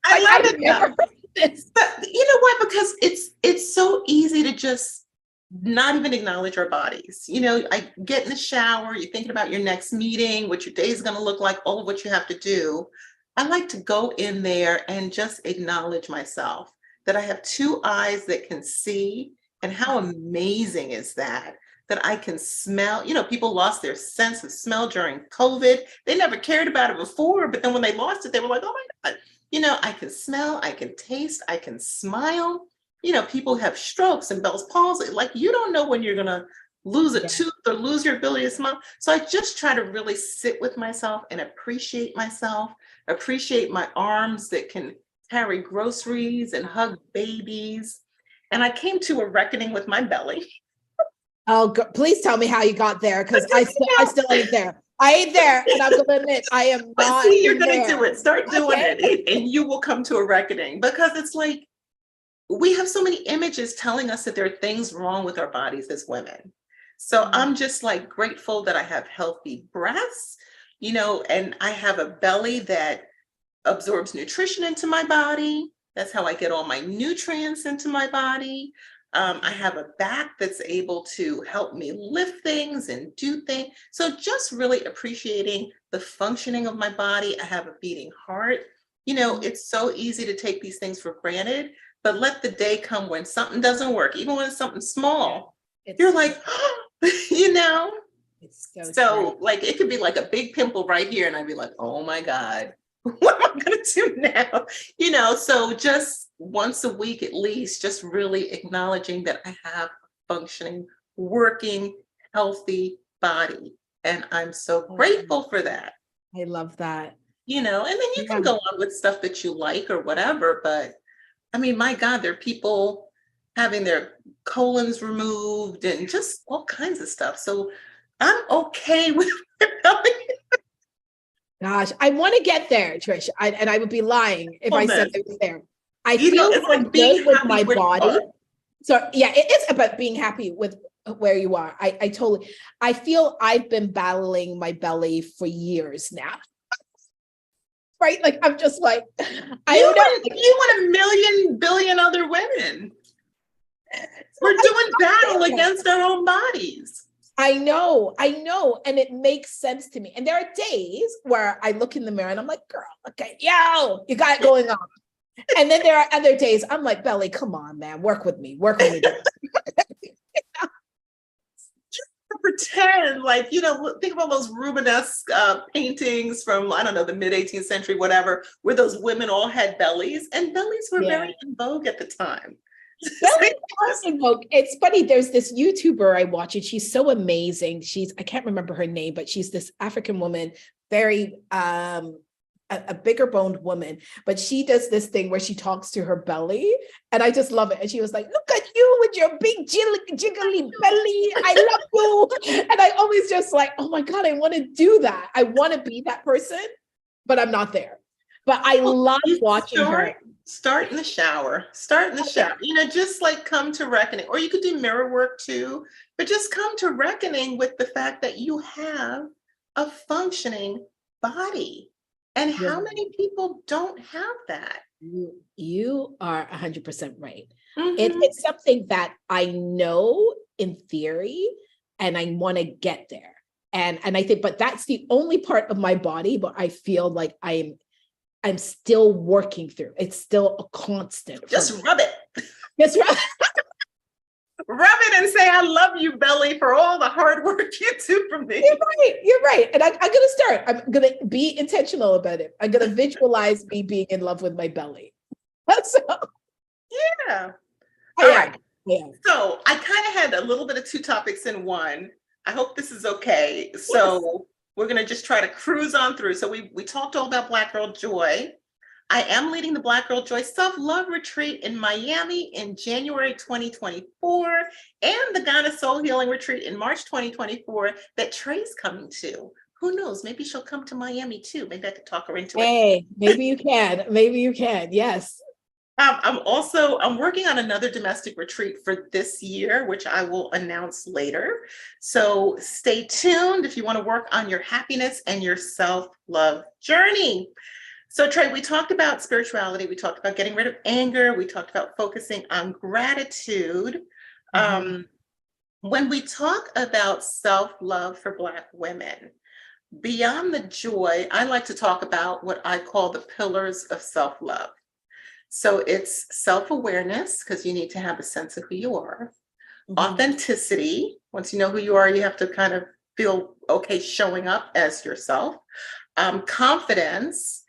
I love it now. But you know why? Because it's so easy to just not even acknowledge our bodies. I get in the shower, you're thinking about your next meeting, what your day is going to look like, all of what you have to do. I like to go in there and just acknowledge myself, that I have 2 eyes that can see. And how amazing is that I can smell. People lost their sense of smell during COVID. They never cared about it before, but then when they lost it, they were like, oh my God, I can smell, I can taste, I can smile. People have strokes and Bell's palsy. Like, you don't know when you're going to lose a tooth or lose your ability to smell. So I just try to really sit with myself and appreciate myself, appreciate my arms that can carry groceries and hug babies. And I came to a reckoning with my belly. Oh, please tell me how you got there, because I still ain't there. I ain't there, and I'm going to admit I am not. But see, you're going to do it. Start doing it, and you will come to a reckoning, because it's like we have so many images telling us that there are things wrong with our bodies as women. So I'm just like grateful that I have healthy breasts, and I have a belly that absorbs nutrition into my body. That's how I get all my nutrients into my body. I have a back that's able to help me lift things and do things. So just really appreciating the functioning of my body. I have a beating heart. It's so easy to take these things for granted, but let the day come when something doesn't work, even when it's something small. You're like, It's so like, it could be like a big pimple right here. And I'd be like, oh my God, what am I going to do now? So just once a week, at least, just really acknowledging that I have a functioning, working, healthy body. And I'm so grateful for that. I love that. And then you can go on with stuff that you like or whatever. But I mean, my God, there are people having their colons removed and just all kinds of stuff. So I'm okay with Gosh, I want to get there, Trish. And I would be lying if I said I was there. I You feel know, it's like being good with happy my where you body. are. So yeah, it is about being happy with where you are. I totally, I feel I've been battling my belly for years now. Right? Like, I'm just like, I don't know. You and a million billion other women. We're doing battle against our own bodies. I know. And it makes sense to me. And there are days where I look in the mirror and I'm like, girl, okay, yo, you got it going on. And then there are other days I'm like, Belly, come on, man, work with me. Just pretend like, think about those Rubenesque paintings from, I don't know, the mid 18th century, whatever, where those women all had bellies, and bellies were very in vogue at the time. It's funny, there's this YouTuber I watch and she's so amazing. I can't remember her name, but she's this African woman, very a bigger boned woman, but she does this thing where she talks to her belly and I just love it. And she was like, look at you with your big jiggly belly, I love you. And I always just like, oh my God, I want to do that. I want to be that person, but I'm not there. But I love watching her. Start in the shower. Just like come to reckoning. Or you could do mirror work too, but just come to reckoning with the fact that you have a functioning body. And how many people don't have that? You are 100% right. It's something that I know in theory, and I want to get there. And I think, but that's the only part of my body, but I feel like I'm still working through. It's still a constant. Just rub it. Just rub it and say, I love you, belly, for all the hard work you do for me. You're right. And I'm going to start. I'm going to be intentional about it. I'm going to visualize me being in love with my belly. So, yeah. All right. Yeah. So I kind of had a little bit of two topics in one. I hope this is okay. So we're going to just try to cruise on through. So we talked all about Black Girl Joy. I am leading the Black Girl Joy Self-Love Retreat in Miami in January 2024 and the Ghana Soul Healing Retreat in March 2024 that Trey's coming to. Who knows? Maybe she'll come to Miami too. Maybe I could talk her into it. Hey, maybe you can. Maybe you can. Yes. I'm working on another domestic retreat for this year, which I will announce later. So stay tuned if you want to work on your happiness and your self-love journey. So Trey, we talked about spirituality. We talked about getting rid of anger. We talked about focusing on gratitude. When we talk about self-love for Black women, beyond the joy, I like to talk about what I call the pillars of self-love. So it's self-awareness, because you need to have a sense of who you are. Authenticity. Once you know who you are, you have to kind of feel okay showing up as yourself. Confidence,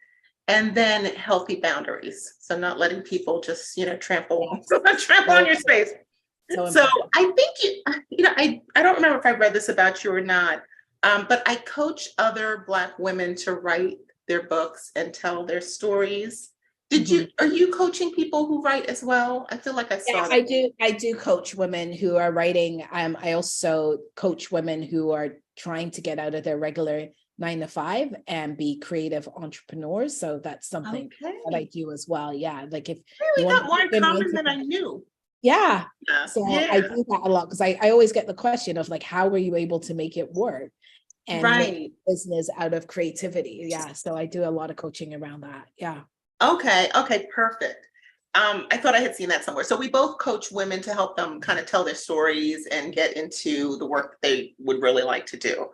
and then healthy boundaries. So not letting people just, trample on your space. So I think I don't remember if I read this about you or not, but I coach other Black women to write their books and tell their stories. Are you coaching people who write as well? I feel like I saw that. I do coach women who are writing. I also coach women who are trying to get out of their regular 9-to-5 and be creative entrepreneurs. So that's something that I do as well. Yeah. Like if you got more in common than I knew. Yeah. So I do that a lot because I always get the question of like, how were you able to make it work and make business out of creativity? Yeah. So I do a lot of coaching around that. Yeah. Okay, perfect. I thought I had seen that somewhere. So we both coach women to help them kind of tell their stories and get into the work they would really like to do.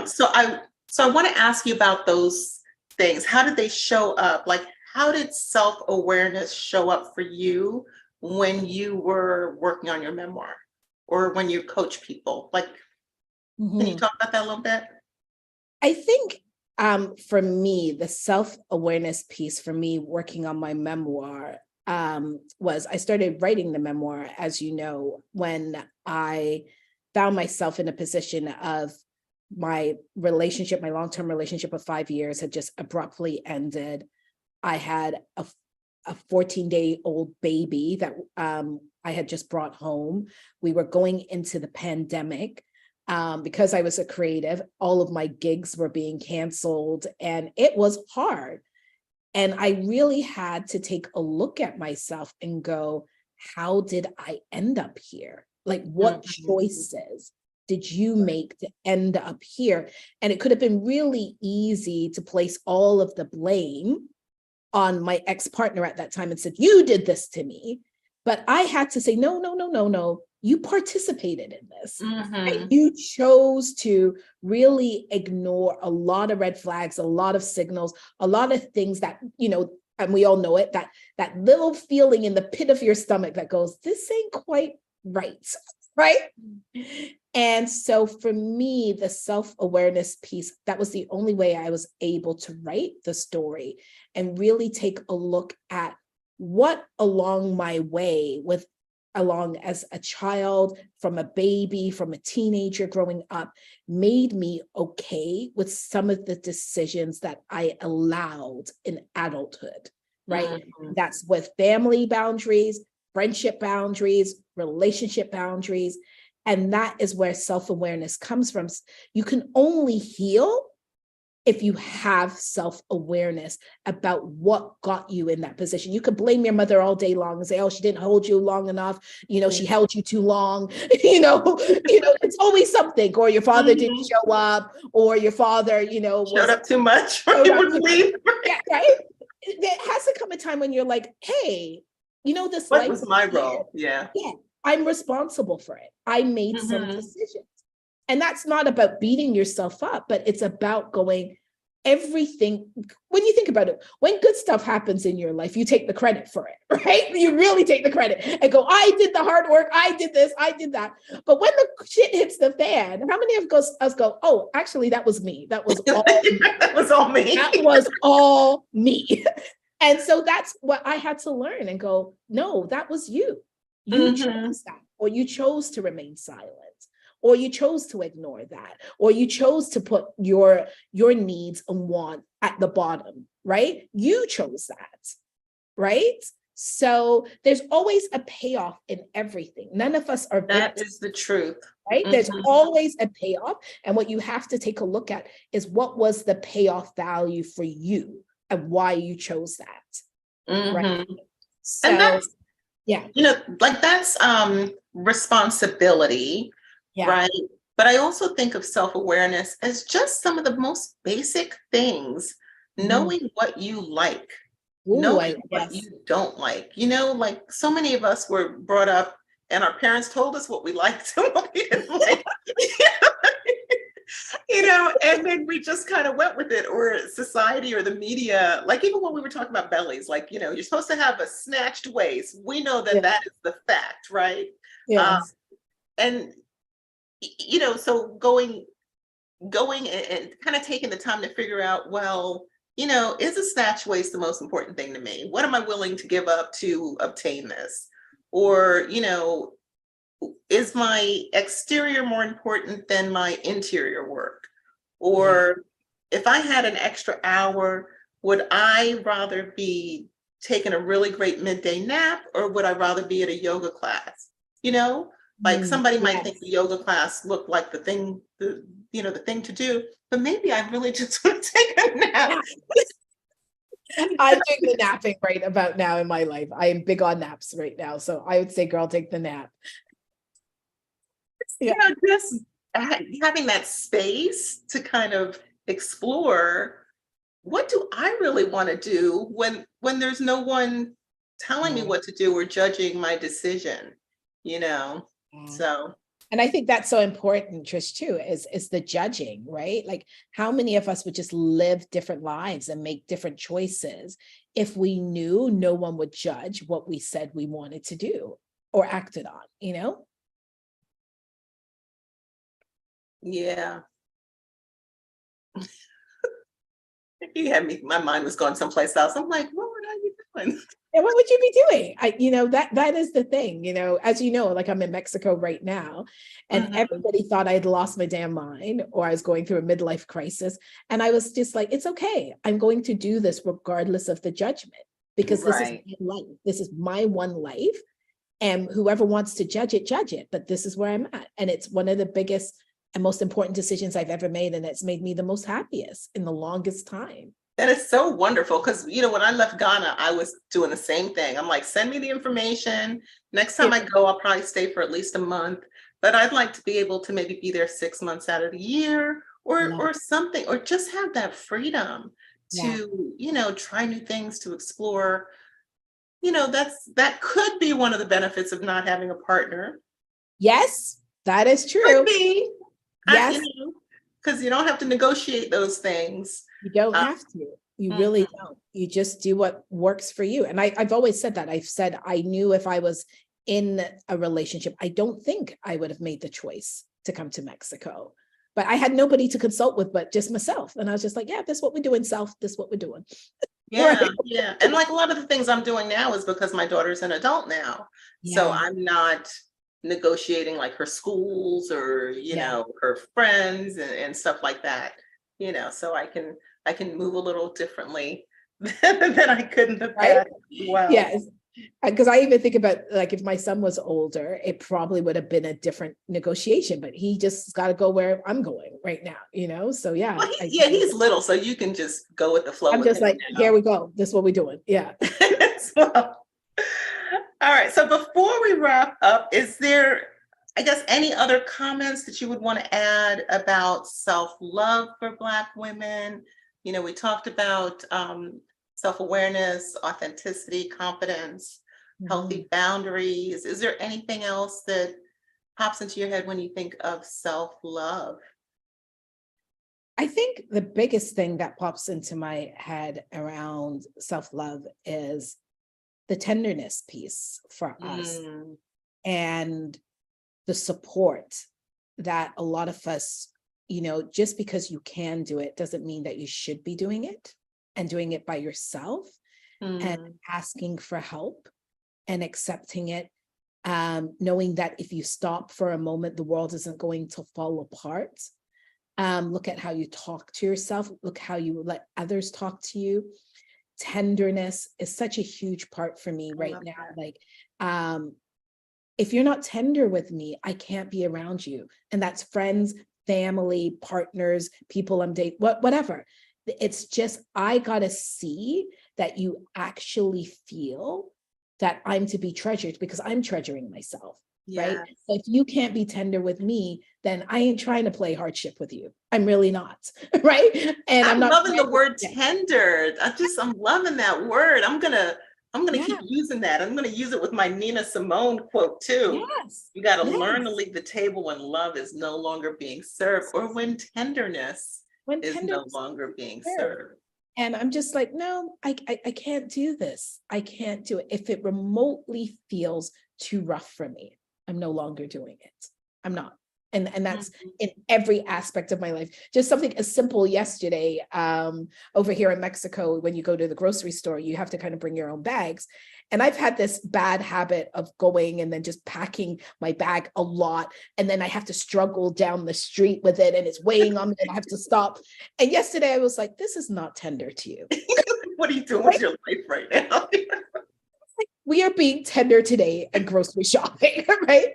So I want to ask you about those things. How did they show up? Like, how did self-awareness show up for you when you were working on your memoir or when you coach people? Like, can you talk about that a little bit? I think for me, the self-awareness piece for me working on my memoir was I started writing the memoir, as you know, when I found myself in a position of my relationship, my long-term relationship of 5 years had just abruptly ended. I had a 14-day-old baby that I had just brought home. We were going into the pandemic. Because I was a creative, all of my gigs were being canceled, and it was hard. And I really had to take a look at myself and go, how did I end up here? Like, what choices did you make to end up here? And it could have been really easy to place all of the blame on my ex-partner at that time and said, you did this to me. But I had to say, no. You participated in this. And you chose to really ignore a lot of red flags, a lot of signals, a lot of things that, and we all know it, that little feeling in the pit of your stomach that goes, this ain't quite right, right? And so for me, the self-awareness piece, that was the only way I was able to write the story and really take a look at what along my way along as a child, from a baby, from a teenager growing up, made me okay with some of the decisions that I allowed in adulthood, right? That's with family boundaries, friendship boundaries, relationship boundaries. And that is where self-awareness comes from. You can only heal if you have self-awareness about what got you in that position. You could blame your mother all day long and say, oh, she didn't hold you long enough. She held you too long. It's always something. Or your father didn't show up, or your father, showed up too much. Leave. Yeah, right? There has to come a time when you're like, hey, this what life was my role? Yeah, I'm responsible for it. I made some decisions. And that's not about beating yourself up, but it's about going, everything, when you think about it, when good stuff happens in your life, you take the credit for it, right? You really take the credit and go, I did the hard work, I did this, I did that. But when the shit hits the fan, how many of us go, oh, actually, that was me. That was all that was all me. That was all me. And so that's what I had to learn and go, no, that was you. You chose that, or you chose to remain silent, or you chose to ignore that, or you chose to put your needs and want at the bottom, right? You chose that, right? So there's always a payoff in everything. None of us are victims. That is the truth. Right? There's always a payoff. And what you have to take a look at is, what was the payoff value for you and why you chose that, right? So, and that's, that's responsibility. Yeah. Right. But I also think of self-awareness as just some of the most basic things, knowing what you like, knowing what you don't like. Like so many of us were brought up and our parents told us what we liked and what we didn't like. And then we just kind of went with it, or society or the media, like even when we were talking about bellies, like, you're supposed to have a snatched waist. We know that that is the fact, right? Yes. And so going and kind of taking the time to figure out, well, is a snatch waist the most important thing to me? What am I willing to give up to obtain this? Or, is my exterior more important than my interior work? Or if I had an extra hour, would I rather be taking a really great midday nap, or would I rather be at a yoga class? Like somebody might think the yoga class looked like the thing to do, but maybe I really just want to take a nap. I'm doing the napping right about now in my life. I am big on naps right now. So I would say, girl, take the nap. Just having that space to kind of explore, what do I really want to do when there's no one telling me what to do or judging my decision, So. And I think that's so important, Trish, too, is the judging, right? Like, how many of us would just live different lives and make different choices if we knew no one would judge what we said we wanted to do or acted on, Yeah. You had me, my mind was going someplace else. I'm like, what were you doing? And what would you be doing? That is the thing, as you know, like I'm in Mexico right now, and everybody thought I'd lost my damn mind or I was going through a midlife crisis. And I was just like, it's okay. I'm going to do this regardless of the judgment, because this is Right. my life. This is my one life. And whoever wants to judge it, judge it. But this is where I'm at. And it's one of the biggest and most important decisions I've ever made. And it's made me the most happiest in the longest time. That is so wonderful, because when I left Ghana, I was doing the same thing. I'm like, send me the information. Next time I go, I'll probably stay for at least a month, but I'd like to be able to maybe be there 6 months out of the year or something, or just have that freedom to, try new things, to explore. That could be one of the benefits of not having a partner. Yes, that is true. Could be. Yes. Because you don't have to negotiate those things. You don't have to. You really don't. You just do what works for you. And I've always said that. I've said I knew if I was in a relationship, I don't think I would have made the choice to come to Mexico. But I had nobody to consult with but just myself. And I was just like, yeah, this is what we're doing, self. This is what we're doing. Yeah, yeah. And like a lot of the things I'm doing now is because my daughter's an adult now. Yeah. So I'm not negotiating like her schools or, her friends and stuff like that, so I can move a little differently than I could in the past. Wow. Yes. Because I even think about, like, if my son was older, it probably would have been a different negotiation, but he just got to go where I'm going right now, so yeah. Well, he's little, so you can just go with the flow. I'm just like, here we go. This is what we're doing. Yeah. All right. So before we wrap up, is there, I guess, any other comments that you would want to add about self-love for Black women? We talked about self-awareness, authenticity, confidence, healthy boundaries. Is there anything else that pops into your head when you think of self-love? I think the biggest thing that pops into my head around self-love is the tenderness piece for us and the support that a lot of us, just because you can do it doesn't mean that you should be doing it, and doing it by yourself and asking for help and accepting it, knowing that if you stop for a moment, the world isn't going to fall apart. Look at how you talk to yourself. Look how you let others talk to you. Tenderness is such a huge part for me right now. Like, if you're not tender with me, I can't be around you. And that's friends, family, partners, people I'm dating, whatever. It's just, I gotta see that you actually feel that I'm to be treasured, because I'm treasuring myself. Right? So if you can't be tender with me, then I ain't trying to play hardship with you. I'm really not. Right? And I'm not loving the word tender. I'm loving that word. I'm gonna keep using that. I'm gonna use it with my Nina Simone quote too. Yes. You got to learn to leave the table when love is no longer being served, or when tenderness is no longer being served. And I'm just like, no, I can't do this. I can't do it. If it remotely feels too rough for me, I'm no longer doing it. I'm not. And that's in every aspect of my life. Just something as simple yesterday, over here in Mexico, when you go to the grocery store, you have to kind of bring your own bags. And I've had this bad habit of going and then just packing my bag a lot. And then I have to struggle down the street with it, and it's weighing on me and I have to stop. And yesterday I was like, this is not tender to you. What are you doing with your life right now? We are being tender today at grocery shopping, right?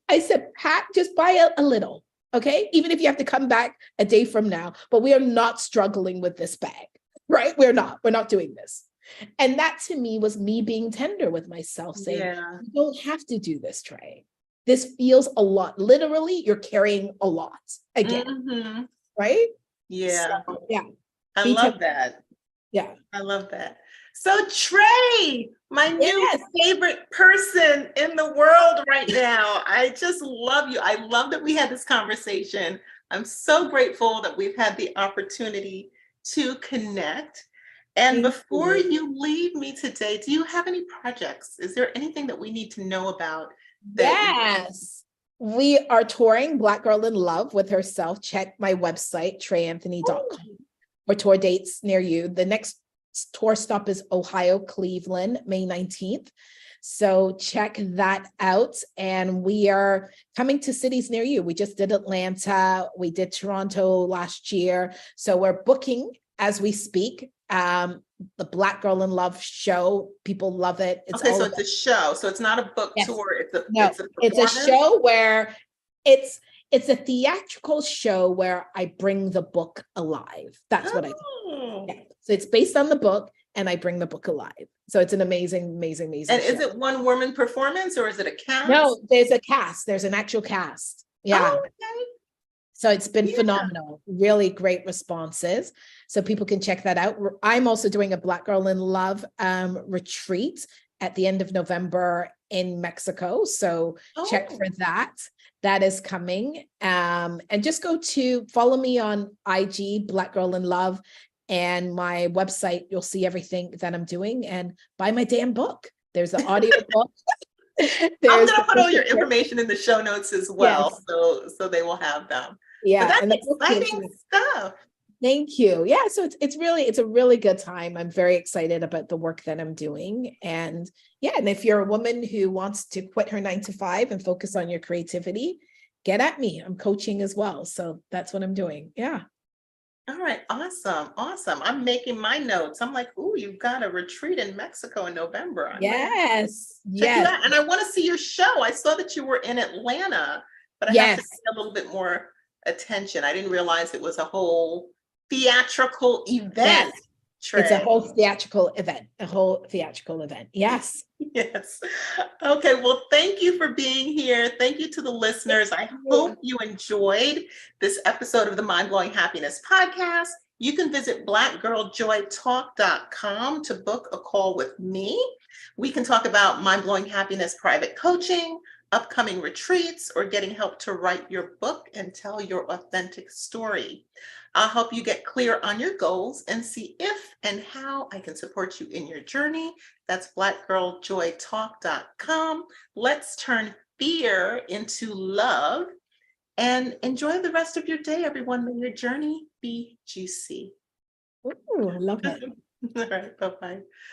I said, just buy a little, okay? Even if you have to come back a day from now, but we are not struggling with this bag, right? We're not doing this. And that to me was me being tender with myself, saying, you don't have to do this, Trey. This feels a lot. Literally, you're carrying a lot again, right? Yeah. So, yeah. I love that. Yeah. I love that. So Trey, my new favorite person in the world right now. I just love you. I love that we had this conversation. I'm so grateful that we've had the opportunity to connect. And before you leave me today, do you have any projects? Is there anything that we need to know about? Yes. We are touring Black Girl in Love with herself. Check my website, treyanthony.com, for tour dates near you. The next tour stop is Ohio, Cleveland, May 19th. So check that out. And we are coming to cities near you. We just did Atlanta. We did Toronto last year. So we're booking as we speak. The Black Girl in Love show. People love it. It's okay, so it's a show. So it's not a book Yes. tour. It's a show where it's a theatrical show where I bring the book alive. That's what I do. Yeah. So it's based on the book and I bring the book alive. So it's an amazing, amazing, amazing And show. is it one woman performance or is it a cast? No, there's a cast. There's an actual cast. Yeah. Oh, okay. So it's been phenomenal. Really great responses. So people can check that out. I'm also doing a Black Girl in Love retreat at the end of November in Mexico. So check for that. That is coming. And just follow me on IG, Black Girl in Love, and my website. You'll see everything that I'm doing, and buy my damn book. There's the audio book. I'm gonna put all your information in the show notes as well, so they will have them. Yeah, but that's exciting stuff. Thank you. Yeah, so it's a really good time. I'm very excited about the work that I'm doing. And yeah, and if you're a woman who wants to quit her 9-to-5 and focus on your creativity, get at me. I'm coaching as well. So that's what I'm doing. Yeah. All right. Awesome. Awesome. I'm making my notes. I'm like, ooh, you've got a retreat in Mexico in November. Yes. Check it out. And I want to see your show. I saw that you were in Atlanta, but I have to pay a little bit more attention. I didn't realize it was a whole theatrical event. Yes. It's a whole theatrical event. Yes. Yes. Okay. Well, thank you for being here. Thank you to the listeners. I hope you enjoyed this episode of the Mind Blowing Happiness podcast. You can visit blackgirljoytalk.com to book a call with me. We can talk about mind blowing happiness private coaching, upcoming retreats, or getting help to write your book and tell your authentic story. I'll help you get clear on your goals and see if and how I can support you in your journey. That's blackgirljoytalk.com. Let's turn fear into love and enjoy the rest of your day, everyone. May your journey be juicy. Ooh, I love it. All right. Bye-bye.